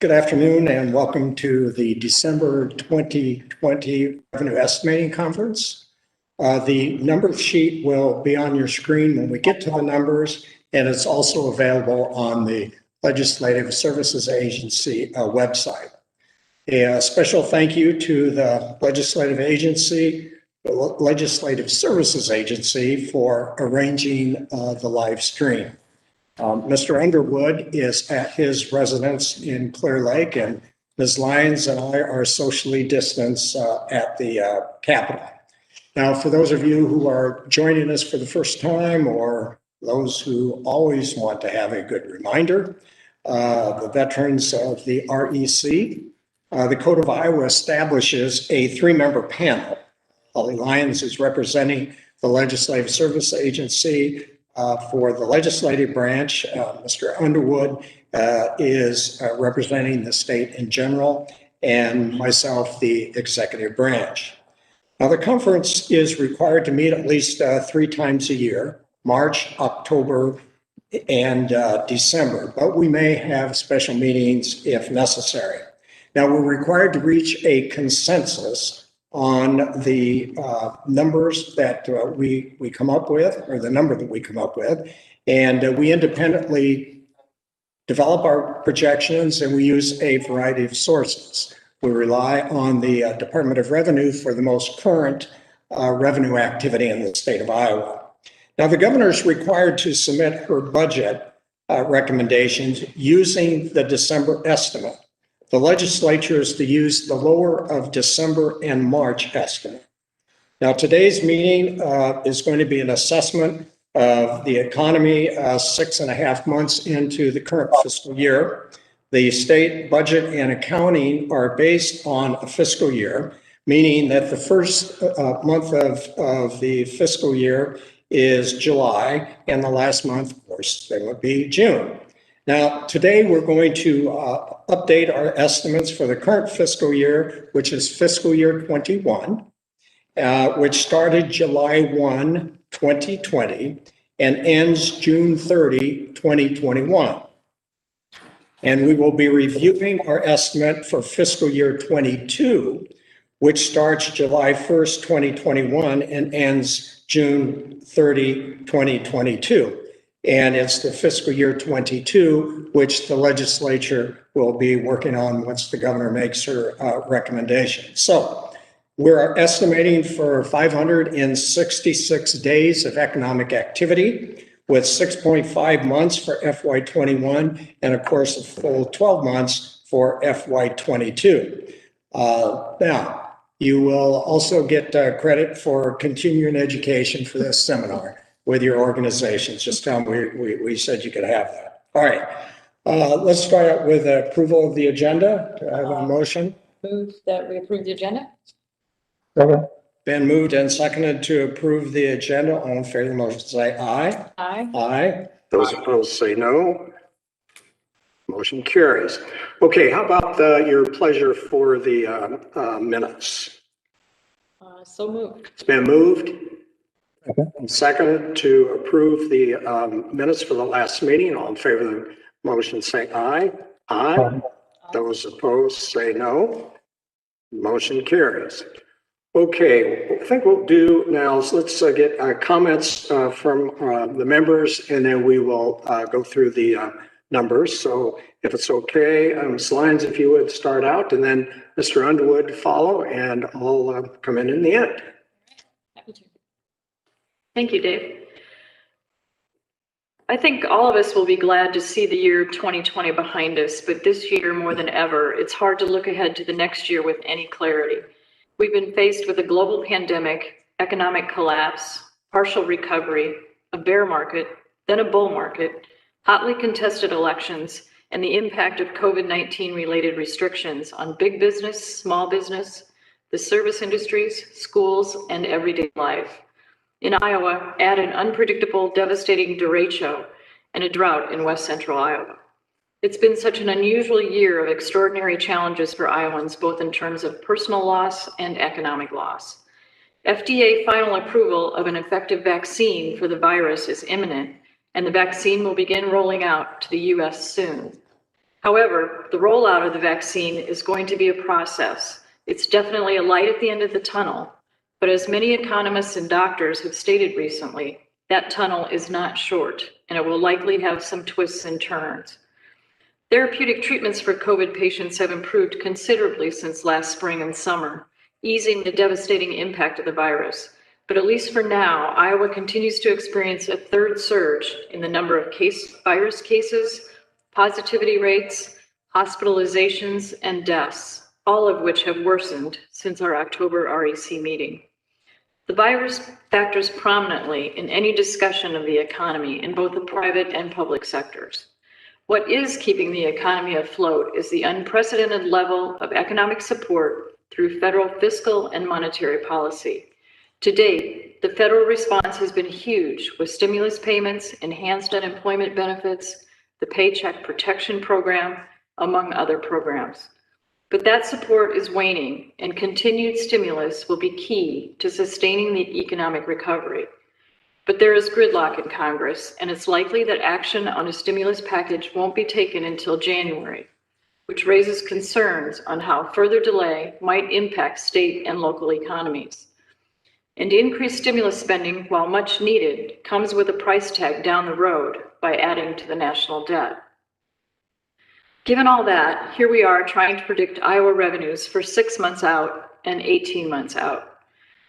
Good afternoon and welcome to the December 2020 Revenue Estimating Conference. The number sheet will be on your screen when we get to the numbers, and it's also available on the Legislative Services Agency website. A special thank you to the Legislative Services Agency for arranging the live stream. Mr. Underwood is at his residence in Clear Lake, and Ms. Lyons and I are socially distanced at the Capitol. Now, for those of you who are joining us for the first time, or those who always want to have a good reminder, the veterans of the REC, the Code of Iowa establishes a three-member panel. Holly Lyons is representing the Legislative Service Agency. For the legislative branch, Mr. Underwood is representing the state in general, and myself, the executive branch. Now, the conference is required to meet at least 3 times a year, March, October, and December, but we may have special meetings if necessary. Now, we're required to reach a consensus on the numbers that we come up with, or the number that we come up with, and we independently develop our projections, and we use a variety of sources. We rely on the Department of Revenue for the most current revenue activity in the state of Iowa. Now, the governor is required to submit her budget recommendations using the December estimate. The legislature is to use the lower of December and March estimate. Now, today's meeting is going to be an assessment of the economy 6.5 months into the current fiscal year. The state budget and accounting are based on a fiscal year, meaning that the first month of the fiscal year is July, and the last month, of course, that would be June. Now, today we're going to update our estimates for the current fiscal year, which is fiscal year 21, which started July 1, 2020, and ends June 30, 2021. And we will be reviewing our estimate for fiscal year 22, which starts July 1st, 2021, and ends June 30, 2022. And it's the fiscal year 22, which the legislature will be working on once the governor makes her recommendation. So we're estimating for 566 days of economic activity, with 6.5 months for FY21, and of course, a full 12 months for FY22. Now, you will also get credit for continuing education for this seminar with your organizations. Just tell them we said you could have that. All right, let's start out with approval of the agenda. Do I have a motion? Move that we approve the agenda. Okay. Been moved and seconded to approve the agenda. All in favor of the motion say aye. Aye. Aye. Those opposed say no. Motion carries. Okay, how about your pleasure for the minutes? So moved. It's been moved. And seconded to approve the minutes for the last meeting. All in favor of the motion say aye. Aye. Aye. Those opposed say no. Motion carries. Okay, what I think we'll do now is let's get comments from the members, and then we will go through the numbers. So if it's okay, Ms. Lyons, if you would start out, and then Mr. Underwood follow, and I'll come in the end. Happy to. Thank you, Dave. I think all of us will be glad to see the year 2020 behind us, but this year more than ever, it's hard to look ahead to the next year with any clarity. We've been faced with a global pandemic, economic collapse, partial recovery, a bear market, then a bull market, hotly contested elections, and the impact of COVID-19 related restrictions on big business, small business, the service industries, schools, and everyday life. In Iowa, add an unpredictable, devastating derecho and a drought in West Central Iowa. It's been such an unusual year of extraordinary challenges for Iowans, both in terms of personal loss and economic loss. FDA final approval of an effective vaccine for the virus is imminent, and the vaccine will begin rolling out to the US soon. However, the rollout of the vaccine is going to be a process. It's definitely a light at the end of the tunnel, but as many economists and doctors have stated recently, that tunnel is not short, and it will likely have some twists and turns. Therapeutic treatments for COVID patients have improved considerably since last spring and summer, easing the devastating impact of the virus. But at least for now, Iowa continues to experience a third surge in the number of virus cases, positivity rates, hospitalizations, and deaths, all of which have worsened since our October REC meeting. The virus factors prominently in any discussion of the economy in both the private and public sectors. What is keeping the economy afloat is the unprecedented level of economic support through federal fiscal and monetary policy. To date, the federal response has been huge, with stimulus payments, enhanced unemployment benefits, the Paycheck Protection Program, among other programs. But that support is waning, and continued stimulus will be key to sustaining the economic recovery. But there is gridlock in Congress, and it's likely that action on a stimulus package won't be taken until January, which raises concerns on how further delay might impact state and local economies. And increased stimulus spending, while much needed, comes with a price tag down the road by adding to the national debt. Given all that, here we are trying to predict Iowa revenues for 6 months out and 18 months out.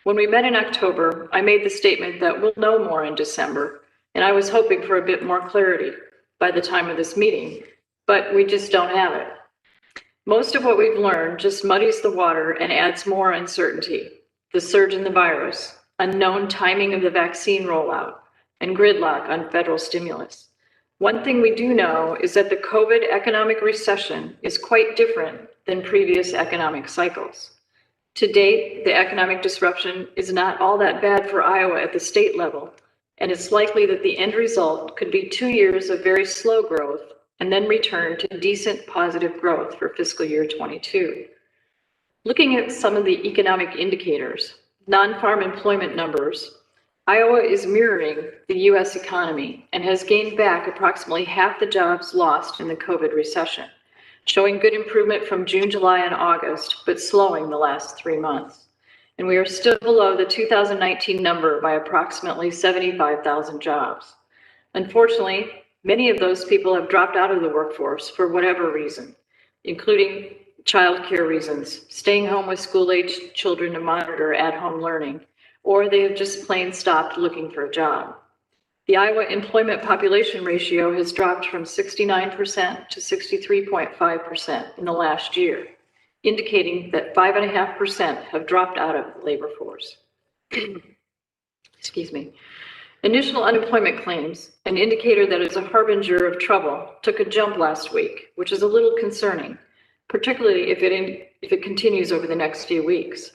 When we met in October, I made the statement that we'll know more in December, and I was hoping for a bit more clarity by the time of this meeting, but we just don't have it. Most of what we've learned just muddies the water and adds more uncertainty. The surge in the virus, unknown timing of the vaccine rollout, and gridlock on federal stimulus. One thing we do know is that the COVID economic recession is quite different than previous economic cycles. To date, the economic disruption is not all that bad for Iowa at the state level, and it's likely that the end result could be 2 years of very slow growth and then return to decent positive growth for fiscal year 22. Looking at some of the economic indicators, non-farm employment numbers, Iowa is mirroring the US economy and has gained back approximately half the jobs lost in the COVID recession, showing good improvement from June, July, and August, but slowing the last 3 months. And we are still below the 2019 number by approximately 75,000 jobs. Unfortunately, many of those people have dropped out of the workforce for whatever reason, including childcare reasons, staying home with school-aged children to monitor at-home learning, or they have just plain stopped looking for a job. The Iowa employment population ratio has dropped from 69% to 63.5% in the last year, indicating that 5.5% have dropped out of the labor force. Excuse me. Initial unemployment claims, an indicator that is a harbinger of trouble, took a jump last week, which is a little concerning, particularly if it continues over the next few weeks.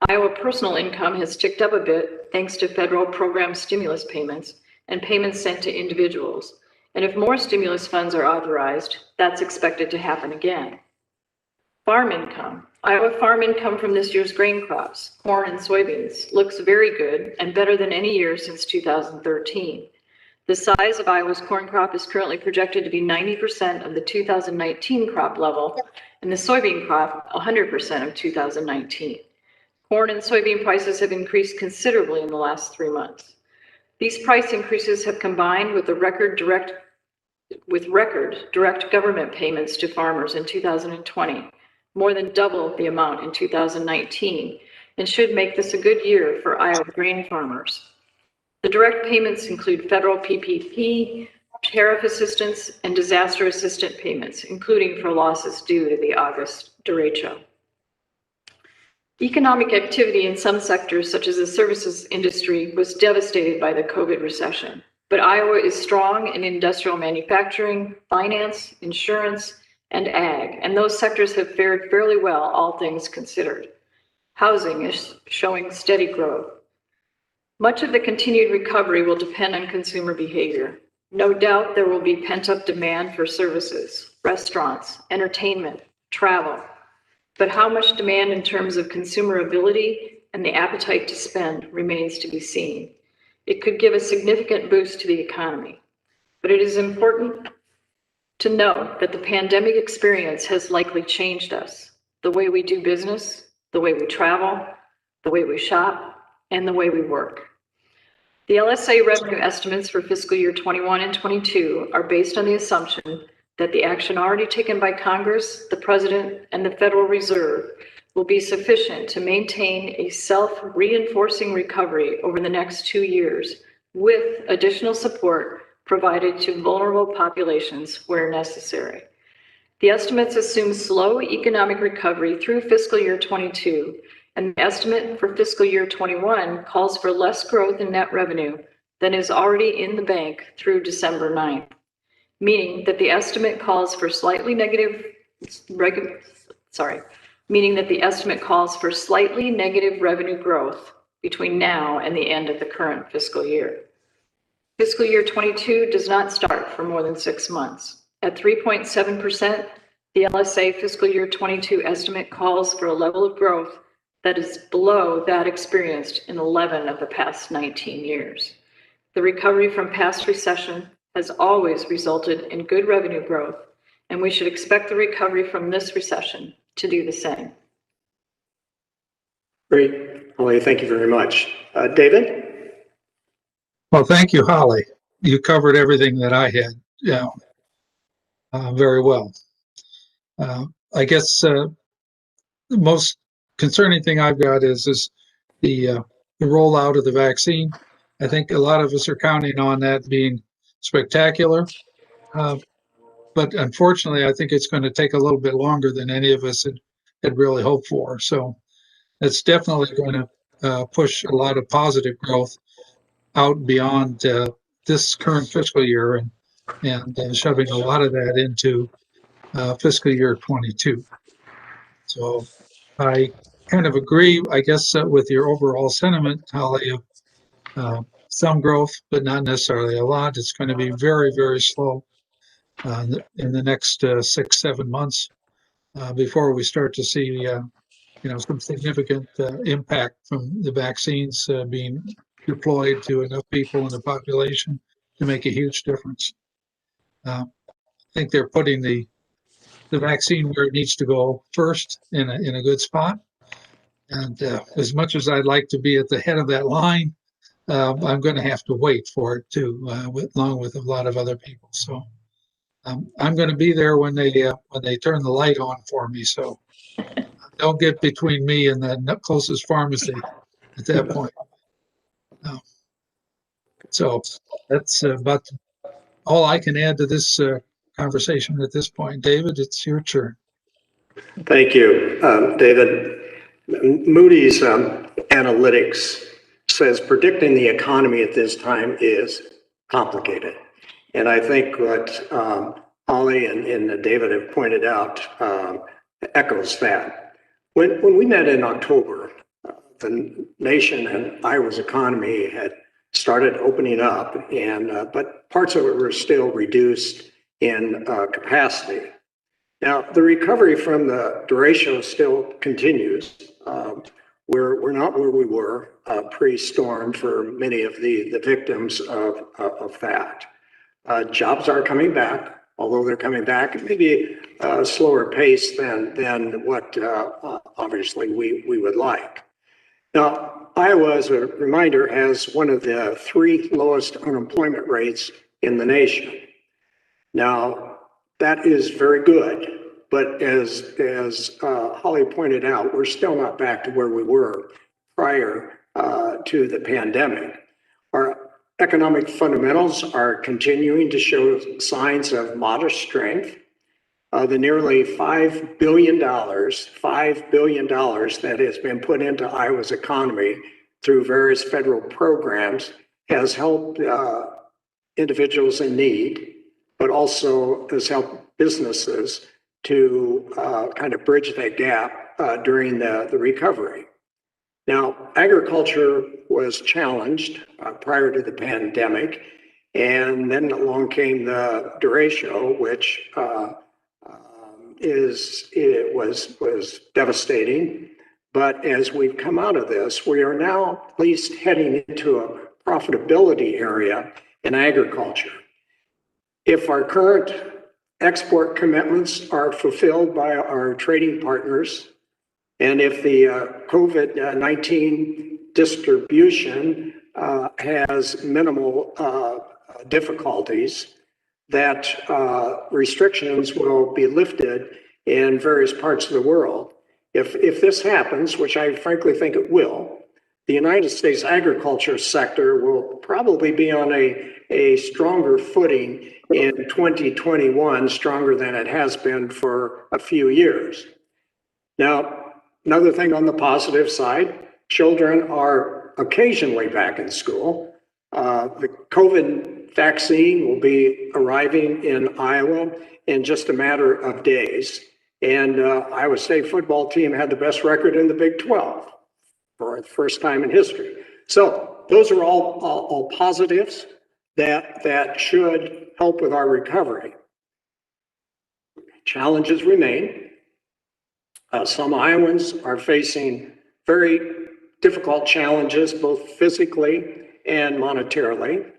Iowa personal income has ticked up a bit thanks to federal program stimulus payments and payments sent to individuals. And if more stimulus funds are authorized, that's expected to happen again. Farm income. Iowa farm income from this year's grain crops, corn and soybeans, looks very good and better than any year since 2013. The size of Iowa's corn crop is currently projected to be 90% of the 2019 crop level, and the soybean crop 100% of 2019. Corn and soybean prices have increased considerably in the last 3 months. These price increases have combined with record direct government payments to farmers in 2020, more than double the amount in 2019, and should make this a good year for Iowa grain farmers. The direct payments include federal PPP, tariff assistance, and disaster assistance payments, including for losses due to the August derecho. Economic activity in some sectors, such as the services industry, was devastated by the COVID recession. But Iowa is strong in industrial manufacturing, finance, insurance, and ag, and those sectors have fared fairly well, all things considered. Housing is showing steady growth. Much of the continued recovery will depend on consumer behavior. No doubt there will be pent-up demand for services, restaurants, entertainment, travel. But how much demand in terms of consumer ability and the appetite to spend remains to be seen. It could give a significant boost to the economy. But it is important to note that the pandemic experience has likely changed us, the way we do business, the way we travel, the way we shop, and the way we work. The LSA revenue estimates for fiscal year 21 and 22 are based on the assumption that the action already taken by Congress, the President, and the Federal Reserve will be sufficient to maintain a self-reinforcing recovery over the next 2 years, with additional support provided to vulnerable populations where necessary. The estimates assume slow economic recovery through fiscal year 22, and the estimate for fiscal year 21 calls for less growth in net revenue than is already in the bank through December 9th, meaning that the estimate calls for slightly negative revenue growth between now and the end of the current fiscal year. Fiscal year 22 does not start for more than 6 months. At 3.7%, the LSA fiscal year 22 estimate calls for a level of growth that is below that experienced in 11 of the past 19 years. The recovery from past recession has always resulted in good revenue growth, and we should expect the recovery from this recession to do the same. Great, Holly, thank you very much. David? Well, thank you, Holly. You covered everything that I had very well. I guess the most concerning thing I've got is the rollout of the vaccine. I think a lot of us are counting on that being spectacular. But unfortunately, I think it's going to take a little bit longer than any of us had really hoped for. So it's definitely going to push a lot of positive growth out beyond this current fiscal year and shoving a lot of that into fiscal year 22. So I kind of agree, I guess, with your overall sentiment, Holly, of some growth, but not necessarily a lot. It's going to be very, very slow in the next 6-7 months before we start to see some significant impact from the vaccines being deployed to enough people in the population to make a huge difference. I think they're putting the vaccine where it needs to go first in a good spot. And as much as I'd like to be at the head of that line, I'm going to have to wait for it too, along with a lot of other people. So I'm going to be there when they turn the light on for me. So don't get between me and the closest pharmacy at that point. So that's about all I can add to this conversation at this point. David, it's your turn. Thank you, David. Moody's analytics says predicting the economy at this time is complicated. And I think what Holly and David have pointed out echoes that. When we met in October, the nation and Iowa's economy had started opening up, but parts of it were still reduced in capacity. Now, the recovery from the derecho still continues. We're not where we were pre-storm for many of the victims of that. Jobs are coming back, although they're coming back at maybe a slower pace than what obviously we would like. Now, Iowa, as a reminder, has one of the 3 lowest unemployment rates in the nation. Now, that is very good, but as Holly pointed out, we're still not back to where we were prior to the pandemic. Our economic fundamentals are continuing to show signs of modest strength. The nearly $5 billion that has been put into Iowa's economy through various federal programs has helped individuals in need, but also has helped businesses to kind of bridge that gap during the recovery. Now, agriculture was challenged prior to the pandemic, and then along came the derecho, which was devastating. But as we've come out of this, we are now at least heading into a profitability area in agriculture. If our current export commitments are fulfilled by our trading partners, and if the COVID-19 distribution has minimal difficulties, that restrictions will be lifted in various parts of the world. If this happens, which I frankly think it will, the United States agriculture sector will probably be on a stronger footing in 2021, stronger than it has been for a few years. Now, another thing on the positive side, children are occasionally back in school. The COVID vaccine will be arriving in Iowa in just a matter of days. And Iowa State football team had the best record in the Big 12 for the first time in history. So those are all positives that should help with our recovery. Challenges remain. Some Iowans are facing very difficult challenges, both physically and monetarily.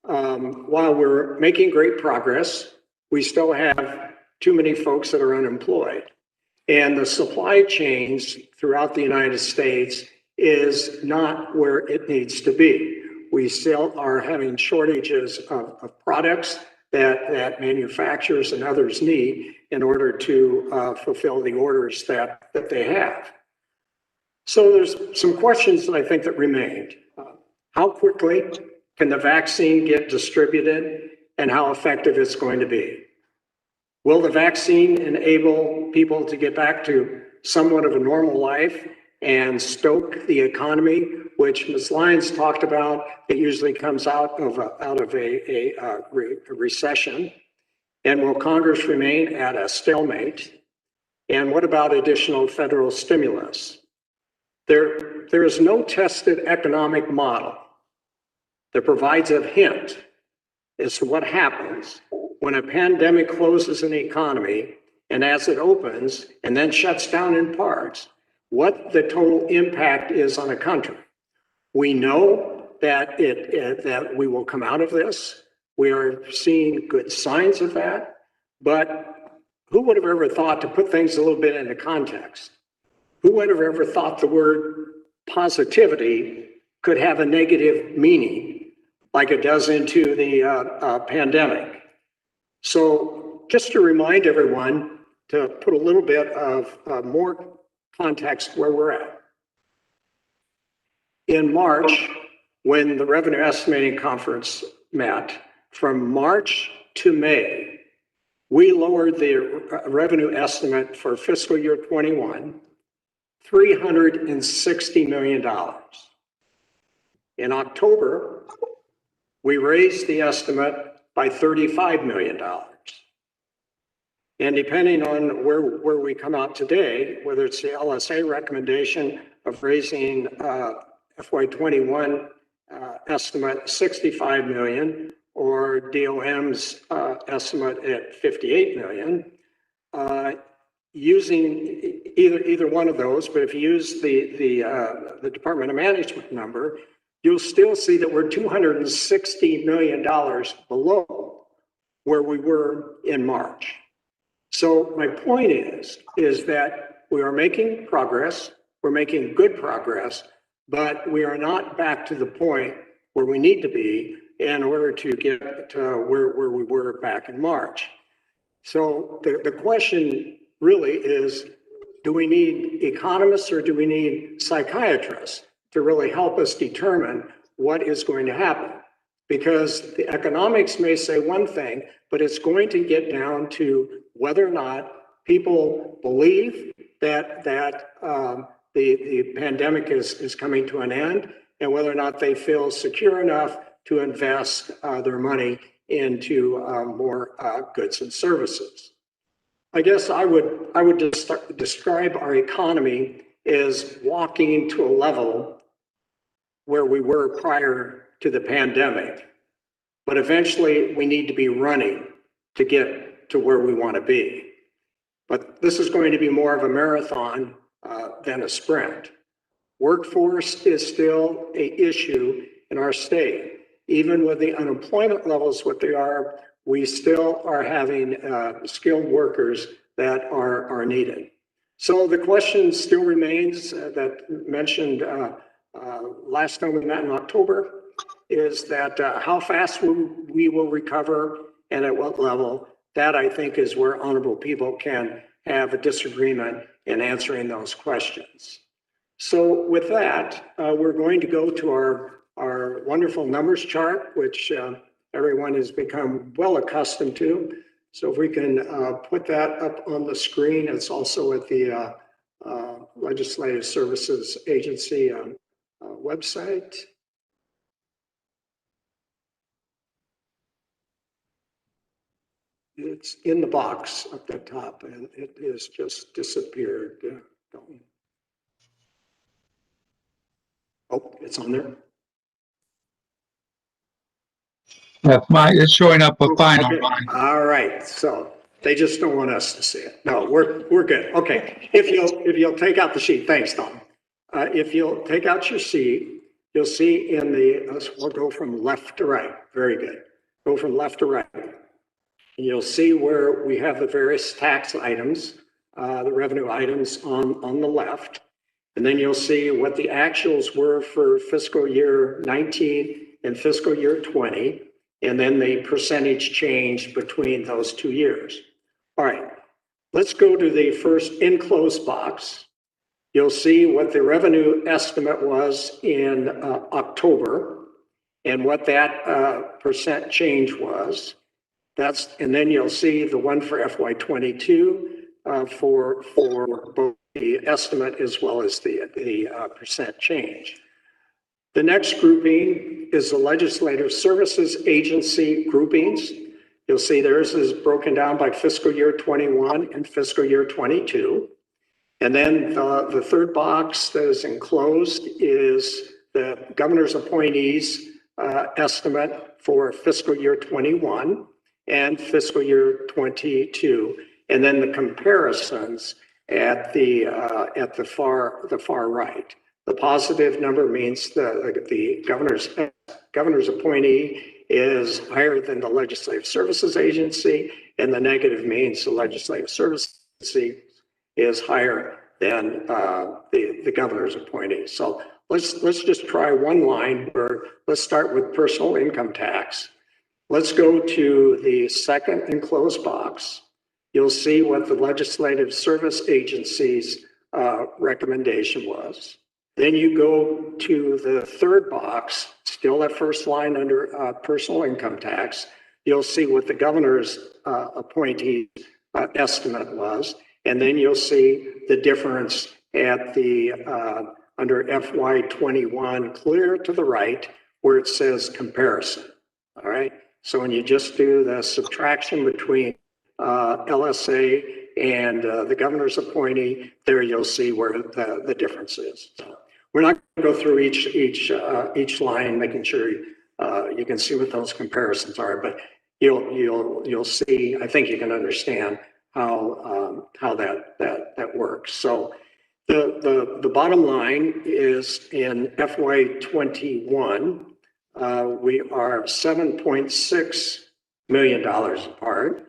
While we're making great progress, we still have too many folks that are unemployed. And the supply chains throughout the United States is not where it needs to be. We still are having shortages of products that manufacturers and others need in order to fulfill the orders that they have. So there's some questions that I think that remained. How quickly can the vaccine get distributed and how effective it's going to be? Will the vaccine enable people to get back to somewhat of a normal life and stoke the economy, which Ms. Lyons talked about? It usually comes out of a recession. And will Congress remain at a stalemate? And what about additional federal stimulus? There is no tested economic model that provides a hint as to what happens when a pandemic closes an economy and as it opens and then shuts down in parts, what the total impact is on a country. We know that that we will come out of this. We are seeing good signs of that, but who would have ever thought, to put things a little bit into context, who would have ever thought the word positivity could have a negative meaning like it does into the pandemic? So just to remind everyone, to put a little bit of more context where we're at. In March, when the Revenue Estimating Conference met, from March to May, we lowered the revenue estimate for fiscal year 21, $360 million. In October, we raised the estimate by $35 million. And depending on where we come out today, whether it's the LSA recommendation of raising FY21 estimate 65 million or DOM's estimate at 58 million, using either one of those, but if you use the Department of Management number, you'll still see that we're $260 million below where we were in March. So my point is that we are making progress, we're making good progress, but we are not back to the point where we need to be in order to get to where we were back in March. So the question really is, do we need economists or do we need psychiatrists to really help us determine what is going to happen? Because the economics may say one thing, but it's going to get down to whether or not people believe that the pandemic is coming to an end, and whether or not they feel secure enough to invest their money into more goods and services. I guess I would describe our economy as walking to a level where we were prior to the pandemic, but eventually we need to be running to get to where we want to be. But this is going to be more of a marathon than a sprint. Workforce is still an issue in our state. Even with the unemployment levels what they are, we still are having skilled workers that are needed. So the question still remains that mentioned last time we met in October is that how fast we will recover and at what level. That I think is where honorable people can have a disagreement in answering those questions. So with that, we're going to go to our wonderful numbers chart, which everyone has become well accustomed to. So if we can put that up on the screen, it's also at the Legislative Services Agency website. It's in the box up the top and it has just disappeared. Oh, it's on there. It's showing up a fine on Okay. mine. All right, so they just don't want us to see it. No, we're good. Okay, if you'll take out the sheet, thanks, Tom. If you'll take out your sheet, you'll see in the, we'll go from left to right. Very good. Go from left to right. And you'll see where we have the various tax items, the revenue items on the left. And then you'll see what the actuals were for fiscal year 19 and fiscal year 20. And then the percentage change between those 2 years. All right, let's go to the first enclosed box. You'll see what the revenue estimate was in October and what that percent change was. And then you'll see the one for FY22 for both the estimate as well as the percent change. The next grouping is the Legislative Services Agency groupings. You'll see theirs is broken down by fiscal year 21 and fiscal year 22. And then the third box that is enclosed is the governor's appointees estimate for fiscal year 21 and fiscal year 22. And then the comparisons at the far right. The positive number means the governor's appointee is higher than the Legislative Services Agency, and the negative means the Legislative Services Agency is higher than the governor's appointee. So let's just try one line where let's start with personal income tax. Let's go to the second enclosed box. You'll see what the Legislative Service Agency's recommendation was. Then you go to the third box, still that first line under personal income tax. You'll see what the governor's appointee estimate was. And then you'll see the difference at the under FY21 clear to the right where it says comparison. All right. So when you just do the subtraction between LSA and the governor's appointee, there you'll see where the difference is. So we're not going to go through each line, making sure you can see what those comparisons are, but you'll see. I think you can understand how that works. So the bottom line is in FY21, we are $7.6 million apart.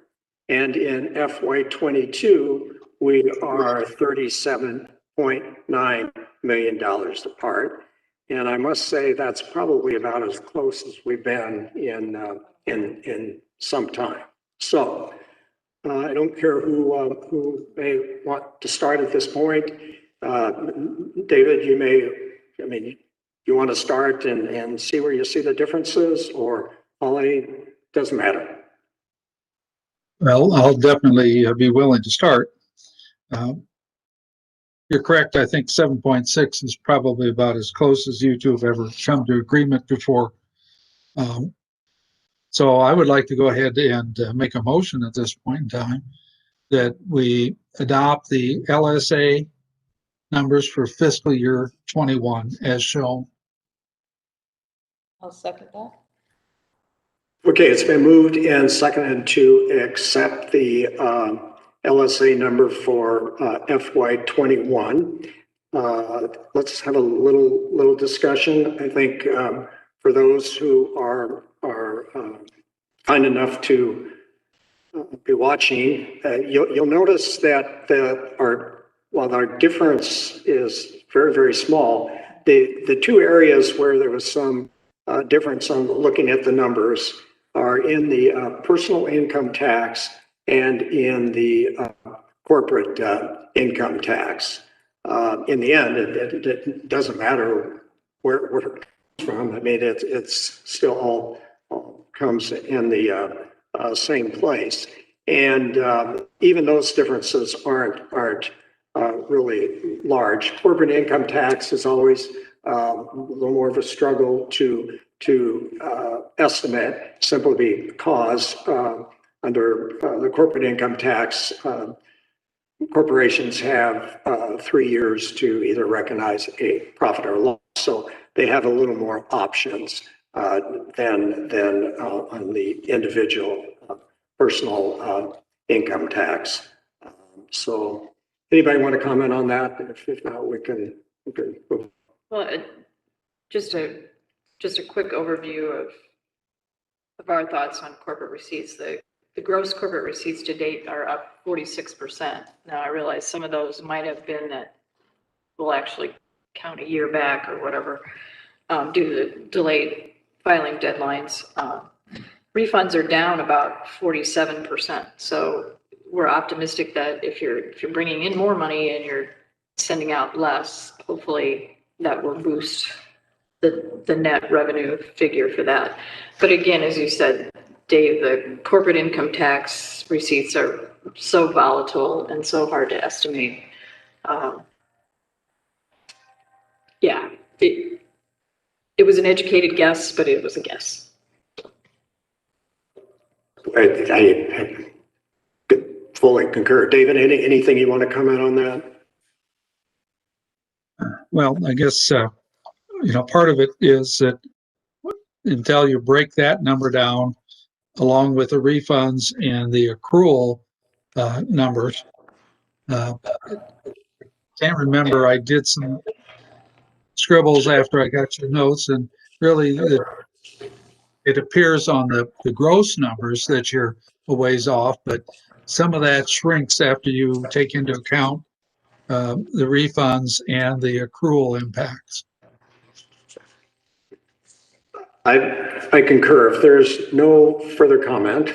And in FY22, we are $37.9 million apart. And I must say that's probably about as close as we've been in some time. So I don't care who may want to start at this point. David, you want to start and see where you see the differences, or Holly, doesn't matter. Well, I'll definitely be willing to start. You're correct. I think 7.6 is probably about as close as you two have ever come to agreement before. So I would like to go ahead and make a motion at this point in time that we adopt the LSA numbers for fiscal year 21 as shown. I'll second that. Okay, it's been moved and seconded to accept the LSA number for FY21. Let's have a little discussion. I think for those who are kind enough to be watching, you'll notice that while our difference is very, very small, the two areas where there was some difference on looking at the numbers are in the personal income tax and in the corporate income tax. In the end, it doesn't matter where it comes from. I mean, it's still all comes in the same place. And even those differences aren't really large. Corporate income tax is always a little more of a struggle to estimate, simply because under the corporate income tax, corporations have 3 years to either recognize a profit or loss. So they have a little more options than on the individual personal income tax. So anybody want to comment on that? If not, we can move. Well, just a quick overview of our thoughts on corporate receipts. The gross corporate receipts to date are up 46%. Now I realize some of those might have been that we'll actually count a year back or whatever due to the delayed filing deadlines. Refunds are down about 47%. So we're optimistic that if you're bringing in more money and you're sending out less, hopefully that will boost the net revenue figure for that. But again, as you said, Dave, the corporate income tax receipts are so volatile and so hard to estimate. Yeah, it was an educated guess, but it was a guess. I fully concur. David, anything you want to comment on that? Well, I guess, part of it is that until you break that number down, along with the refunds and the accrual numbers, can't remember, I did some scribbles after I got your notes, and really it appears on the gross numbers that you're a ways off, but some of that shrinks after you take into account the refunds and the accrual impacts. I concur. If there's no further comment,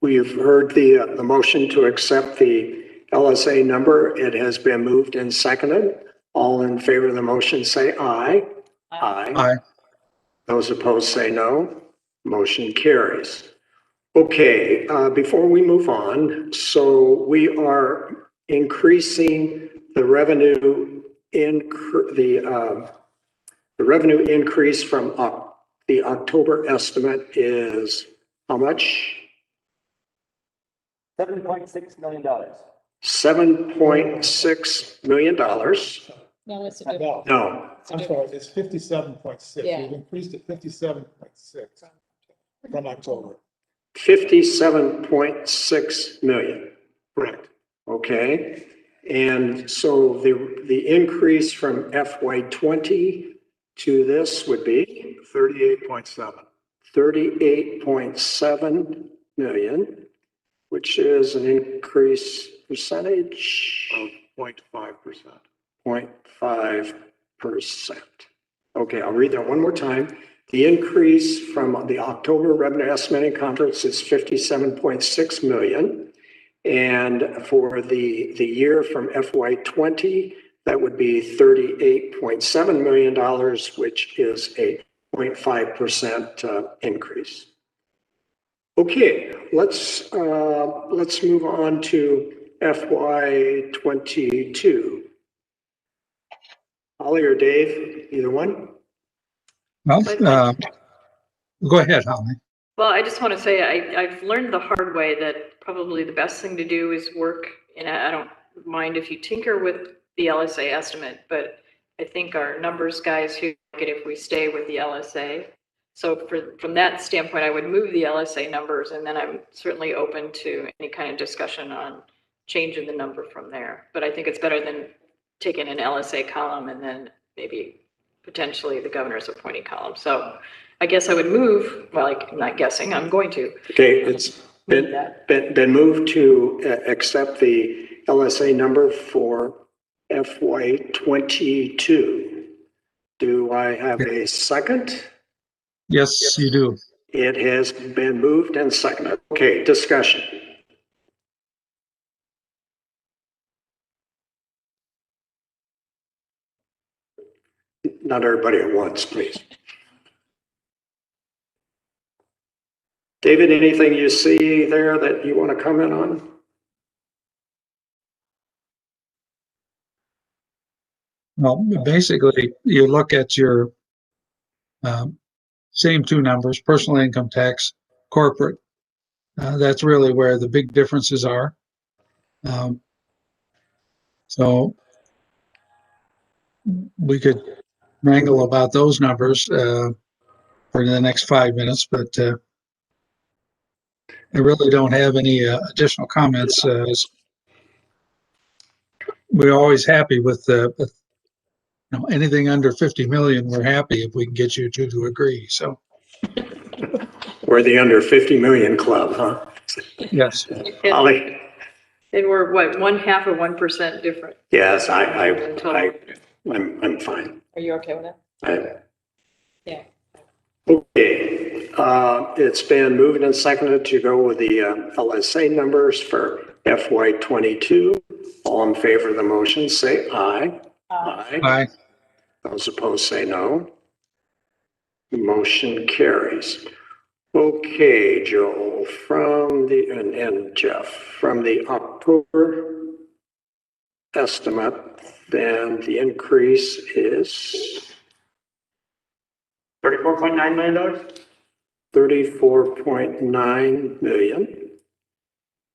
we've heard the motion to accept the LSA number. It has been moved and seconded. All in favor of the motion say aye. Aye. Those opposed say no. Motion carries. Okay, before we move on, so we are increasing the revenue the revenue increase from the October estimate is how much? $7.6 million. $7.6 million. No, it's a different. No, No, I'm sorry, it's 57.6. Yeah. We've increased it 57.6 from October. 57.6 million. Correct. Okay. And so the increase from FY20 to this would be 38.7. 38.7 million, which is an increase percentage Of 0.5%. 0.5%. Okay, I'll read that one more time. The increase from the October Revenue Estimating Conference is 57.6 million. And for the year from FY20, that would be $38.7 million, which is a 0.5% increase. Okay, let's move on to FY22. Holly or Dave, either one? Well, go ahead, Holly. Well, I just want to say I've learned the hard way that probably the best thing to do is work, and I don't mind if you tinker with the LSA estimate, but I think our numbers guys who like it if we stay with the LSA. So from that standpoint, I would move the LSA numbers, and then I'm certainly open to any kind of discussion on changing the number from there. But I think it's better than taking an LSA column and then maybe potentially the governor's appointing column. So I guess I would move, well, I'm not guessing, I'm going to. Okay, it's been moved to accept the LSA number for FY '22. Do I have a second? Yes, you do. It has been moved and seconded. Okay, discussion. Not everybody at once, please. David, anything you see there that you want to comment on? Well, basically, you look at your same two numbers, personal income tax, corporate. That's really where the big differences are. So we could wrangle about those numbers for the next 5 minutes, but I really don't have any additional comments. We're always happy with anything under 50 million. We're happy if we can get you two to agree. So We're the under 50 million club, huh? yes, Holly? And we're what, 1/2 of 1% different. Yes, I'm fine. Are you okay with that? Yeah. Okay, it's been moved and seconded to go with the LSA numbers for FY '22. All in favor of the motion, say aye. aye. Those opposed, say no. Motion carries. Okay, Joel, and Jeff, from the October estimate, then the increase is $34.9 million. $34.9 million.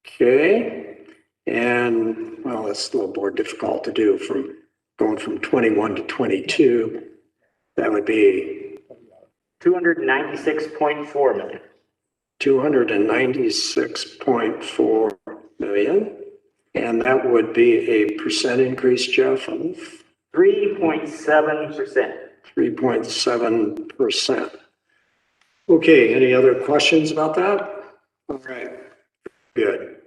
Okay, and well, it's a little more difficult to do from going from 21 to 22. That would be $296.4 million. 296.4 million. And that would be a percent increase, Jeff, of 3.7%. 3.7%. Okay, any other questions about that? All right, good.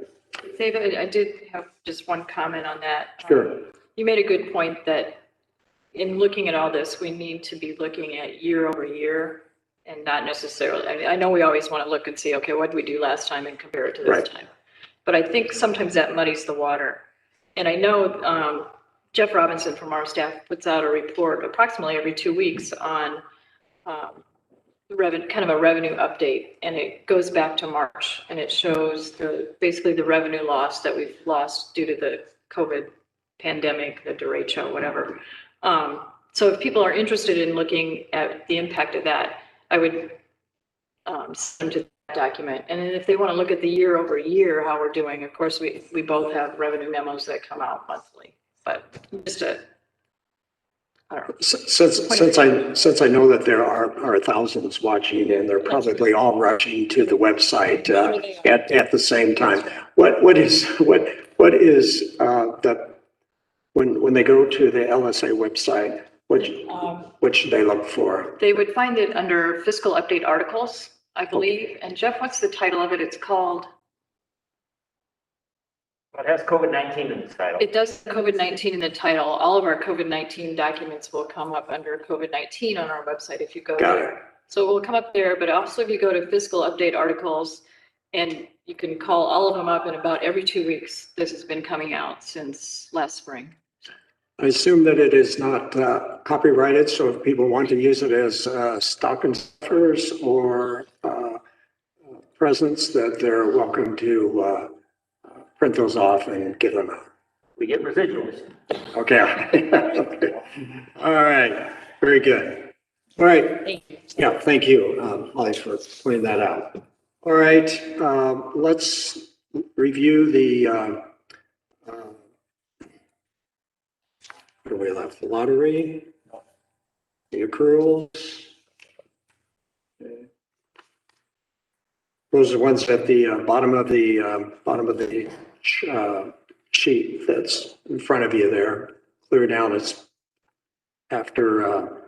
David, I did have just one comment on that. Sure. You made a good point that in looking at all this, we need to be looking at year over year and not necessarily, I mean, I know we always want to look and see, okay, what did we do last time and compare it to this Right. time? But I think sometimes that muddies the water. And I know Jeff Robinson from our staff puts out a report approximately every 2 weeks on kind of a revenue update, and it goes back to March, and it shows basically the revenue loss that we've lost due to the COVID pandemic, the derecho, whatever. So if people are interested in looking at the impact of that, I would send them to that document. And then if they want to look at the year over year, how we're doing, of course, we both have revenue memos that come out monthly, but just I don't know. Since I know that there are thousands watching, and they're probably all rushing to the website at the same time. What is when they go to the LSA website, what should they look for? They would find it under fiscal update articles, I believe. And Jeff, what's the title of it? It's called. It has COVID-19 in the title. It does COVID-19 in the title. All of our COVID-19 documents will come up under COVID-19 on our website if you go there. So it will come up there, but also if you go to fiscal update articles, and you can call all of them up, and about every 2 weeks, this has been coming out since last spring. I assume that it is not copyrighted, so if people want to use it as stocking stuffers or presents, that they're welcome to print those off and give them out. We get residuals. Okay. Okay. All right. Very good. All right. Thank you. Yeah, thank you, Holly, for pointing that out. All right. Let's review the what do we left? The lottery, the accruals. Those are the ones at the bottom of the sheet that's in front of you there. Clear down. It's after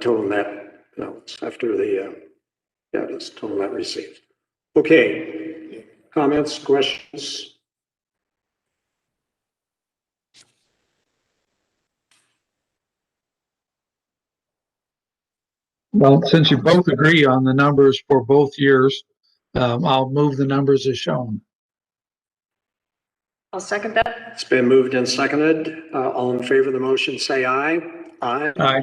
total net, no, it's after the, yeah, it's total net received. Okay, comments, questions? Well, since you both agree on the numbers for both years, I'll move the numbers as shown. I'll second that. It's been moved and seconded. All in favor of the motion, say aye. Aye. Aye.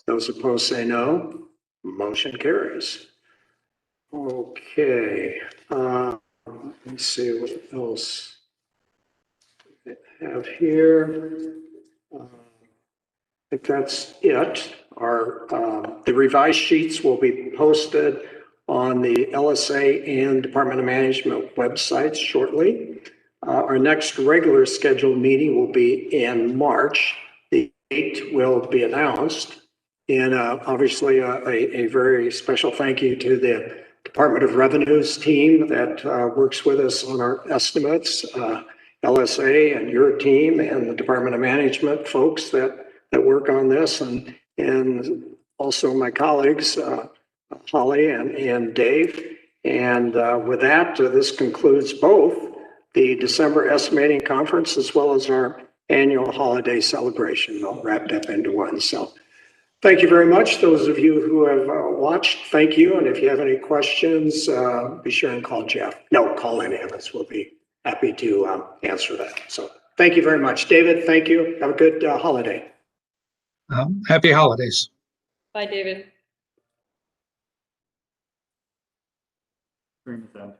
Those opposed, say no. Motion carries. Okay, let me see what else I have here. I think that's it. The revised sheets will be posted on the LSA and Department of Management websites shortly. Our next regular scheduled meeting will be in March. The date will be announced. And obviously a very special thank you to the Department of Revenue's team that works with us on our estimates, LSA and your team and the Department of Management folks that work on this, and also my colleagues, Holly and Dave. And with that, this concludes both the December estimating conference as well as our annual holiday celebration, all wrapped up into one. So thank you very much. Those of you who have watched, thank you. And if you have any questions, be sure and call Jeff. No, call any of us. We'll be happy to answer that. So thank you very much. David, thank you. Have a good holiday. Happy holidays. Bye, David. Agree with that.